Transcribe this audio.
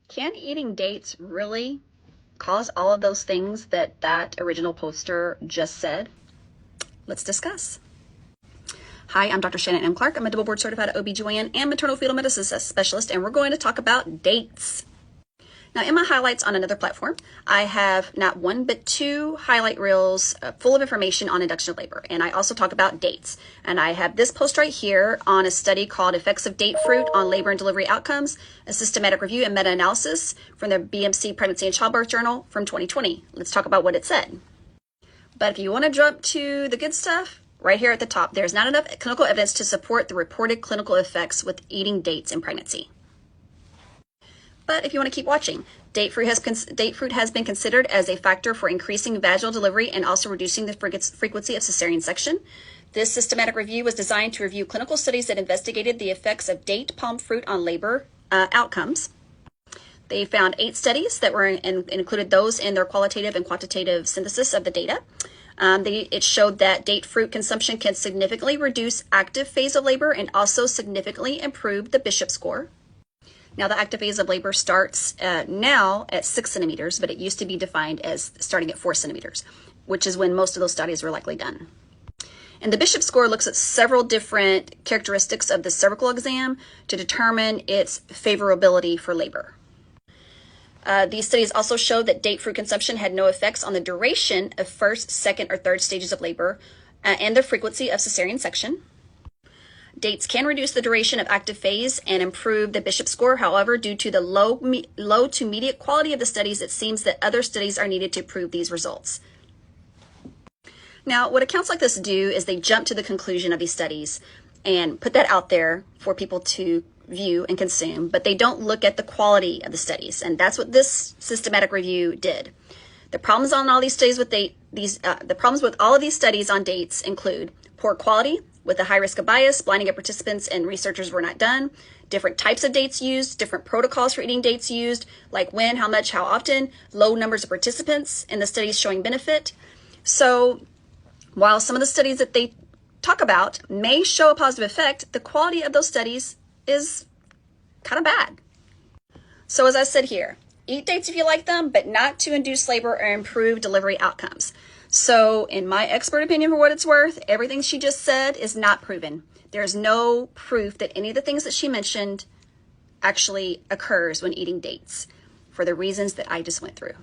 Can eating dates really cause all of those things that original poster just said? Let's discuss. Hi, I'm Dr. Shannon M. Clark. I'm a double board certified OBGYN and maternal fetal medicine specialist, and we're going to talk about dates. Now, in my highlights on another platform, I have not one but two highlight reels full of information on induction of labor, and I also talk about dates. And I have this post right here on a study called Effects of Date Fruit on Labor and Delivery Outcomes, a systematic review and meta-analysis from the BMC Pregnancy and Childbirth Journal from 2020. Let's talk about what it said. But if you want to jump to the good stuff, right here at the top, there's not enough clinical evidence to support the reported clinical effects with eating dates in pregnancy. But if you want to keep watching, date fruit has been considered as a factor for increasing vaginal delivery and also reducing the frequency of cesarean section. This systematic review was designed to review clinical studies that investigated the effects of date palm fruit on labor outcomes. They found 8 studies that were included those in their qualitative and quantitative synthesis of the data. It showed that date fruit consumption can significantly reduce active phase of labor and also significantly improve the Bishop score. Now, the active phase of labor starts now at 6 centimeters, but it used to be defined as starting at 4 centimeters, which is when most of those studies were likely done. And the Bishop score looks at several different characteristics of the cervical exam to determine its favorability for labor. These studies also showed that date fruit consumption had no effects on the duration of first, second, or third stages of labor and the frequency of cesarean section. Dates can reduce the duration of active phase and improve the Bishop score. However, due to the low to mediate quality of the studies, it seems that other studies are needed to prove these results. Now, what accounts like this do is they jump to the conclusion of these studies and put that out there for people to view and consume, but they don't look at the quality of the studies, and that's what this systematic review did. The problems on all these studies the problems with all of these studies on dates include poor quality, with a high risk of bias, blinding of participants and researchers were not done, different types of dates used, different protocols for eating dates used, like when, how much, how often, low numbers of participants in the studies showing benefit. So while some of the studies that they talk about may show a positive effect, the quality of those studies is kind of bad. So as I said here, eat dates if you like them, but not to induce labor or improve delivery outcomes. So in my expert opinion, for what it's worth, everything she just said is not proven. There's no proof that any of the things that she mentioned actually occurs when eating dates for the reasons that I just went through.